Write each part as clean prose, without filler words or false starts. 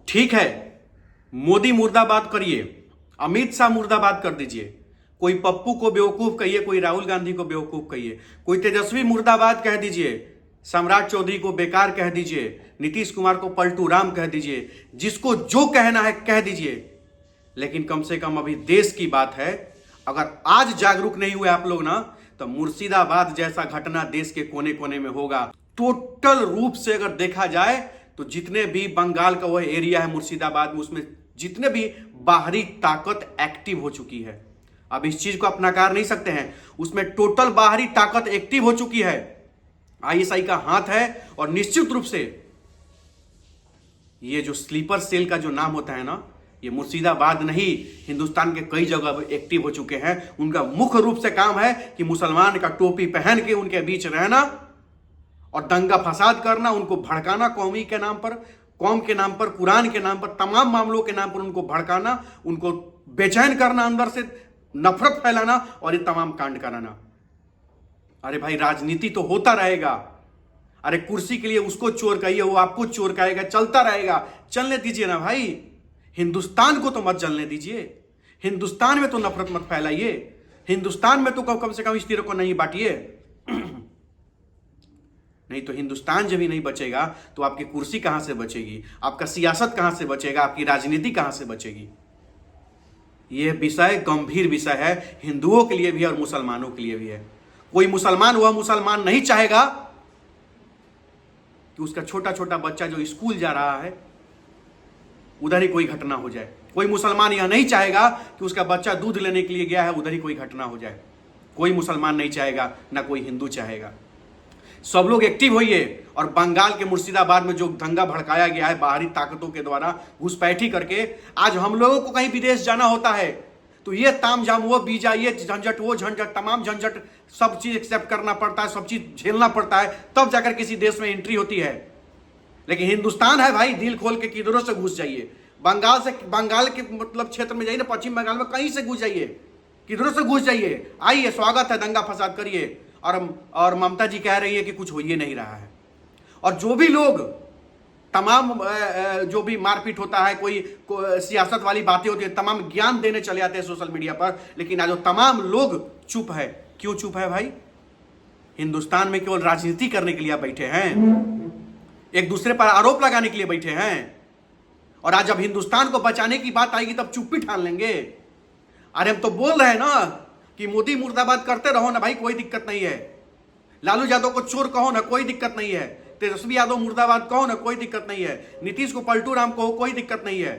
ठीक है, मोदी मुर्दाबाद करिए, अमित शाह मुर्दाबाद कर दीजिए, कोई पप्पू को बेवकूफ कहिए, कोई राहुल गांधी को बेवकूफ कहिए, कोई तेजस्वी मुर्दाबाद कह दीजिए, सम्राट चौधरी को बेकार कह दीजिए, नीतीश कुमार को पलटू राम कह दीजिए, जिसको जो कहना है कह दीजिए, लेकिन कम से कम अभी देश की बात है। अगर आज जागरूक नहीं हुए आप लोग ना, तो मुर्शिदाबाद जैसा घटना देश के कोने कोने में होगा। टोटल रूप से अगर देखा जाए तो जितने भी बंगाल का वह एरिया है मुर्शिदाबाद में, उसमें जितने भी बाहरी ताकत एक्टिव हो चुकी है। अब इस चीज को आप नकार नहीं सकते हैं, उसमें टोटल बाहरी ताकत एक्टिव हो चुकी है, आईएसआई का हाथ है। और निश्चित रूप से ये जो स्लीपर सेल का जो नाम होता है ना, ये मुर्शिदाबाद नहीं, हिंदुस्तान के कई जगह एक्टिव हो चुके हैं। उनका मुख्य रूप से काम है कि मुसलमान का टोपी पहन के उनके बीच रहना और दंगा फसाद करना, उनको भड़काना, कौमी के नाम पर, कौम के नाम पर, कुरान के नाम पर, तमाम मामलों के नाम पर उनको भड़काना, उनको बेचैन करना, अंदर से नफरत फैलाना और ये तमाम कांड कराना। अरे भाई, राजनीति तो होता रहेगा। अरे कुर्सी के लिए उसको चोर कहिए, वो आपको चोर कहेगा, चलता रहेगा। चलने दीजिए ना भाई, हिंदुस्तान को तो मत जलने दीजिए, हिंदुस्तान में तो नफरत मत फैलाइए, हिंदुस्तान में तो कम से कम इस तरह को नहीं बांटिए। नहीं तो हिंदुस्तान जब भी नहीं बचेगा तो आपकी कुर्सी कहां से बचेगी, आपका सियासत कहां से बचेगा, आपकी राजनीति कहां से बचेगी। यह विषय गंभीर विषय है, हिंदुओं के लिए भी और मुसलमानों के लिए भी है। कोई मुसलमान, वह मुसलमान नहीं चाहेगा कि उसका छोटा छोटा बच्चा जो स्कूल जा रहा है उधर ही कोई घटना हो जाए। कोई मुसलमान यह नहीं चाहेगा कि उसका बच्चा दूध लेने के लिए गया है, उधर ही कोई घटना हो जाए। कोई मुसलमान नहीं चाहेगा, ना कोई हिंदू चाहेगा। सब लोग एक्टिव होइए और बंगाल के मुर्शिदाबाद में जो दंगा भड़काया गया है बाहरी ताकतों के द्वारा घुसपैठी करके, आज हम लोगों को कहीं विदेश जाना होता है तो ये तामझाम, वो वीजा, ये झंझट, वो झंझट, तमाम झंझट, सब चीज एक्सेप्ट करना पड़ता है, सब चीज झेलना पड़ता है, तब जाकर किसी देश में एंट्री होती है। लेकिन हिंदुस्तान है भाई, दिल खोल के किधरों से घुस जाइए। बंगाल के मतलब क्षेत्र में जाइए ना, पश्चिम बंगाल में कहीं से घुस जाइए, किधरों से घुस जाइए, आइए, स्वागत है, दंगा फसाद करिए। और ममता जी कह रही है कि कुछ हो ही नहीं रहा है। और जो भी लोग तमाम जो भी मारपीट होता है, कोई सियासत वाली बातें होती है, तमाम ज्ञान देने चले आते हैं सोशल मीडिया पर, लेकिन आज वो तमाम लोग चुप है। क्यों चुप है भाई? हिंदुस्तान में केवल राजनीति करने के लिए आप बैठे हैं, एक दूसरे पर आरोप लगाने के लिए बैठे हैं। और आज जब हिंदुस्तान को बचाने की बात आएगी तब चुप्पी ठान लेंगे। अरे हम तो बोल रहे हैं ना कि मोदी मुर्दाबाद करते रहो ना भाई, कोई दिक्कत नहीं है। लालू यादव को चोर कहो ना, कोई दिक्कत नहीं है। तेजस्वी यादव मुर्दाबाद कहो ना, कोई दिक्कत नहीं है। नीतीश को पलटू राम कहो, कोई दिक्कत नहीं है।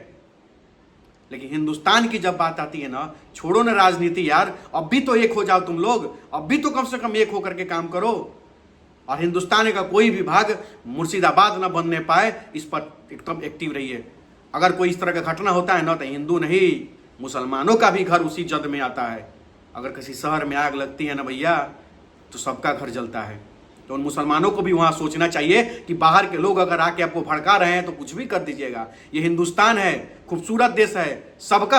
लेकिन हिंदुस्तान की जब बात आती है ना, छोड़ो ना राजनीति यार, अब भी तो एक हो जाओ तुम लोग, अब भी तो कम से कम एक होकर के काम करो। और हिंदुस्तान का कोई भी भाग मुर्शिदाबाद ना बनने पाए, इस पर एकदम एक्टिव रहिए। अगर कोई इस तरह का घटना होता है ना, तो हिंदू नहीं, मुसलमानों का भी घर उसी जद में आता है। अगर किसी शहर में आग लगती है ना भैया, तो सबका घर जलता है। तो उन मुसलमानों को भी वहां सोचना चाहिए कि बाहर के लोग अगर आके आपको भड़का रहे हैं तो कुछ भी कर दीजिएगा। ये हिंदुस्तान है, खूबसूरत देश है, सबका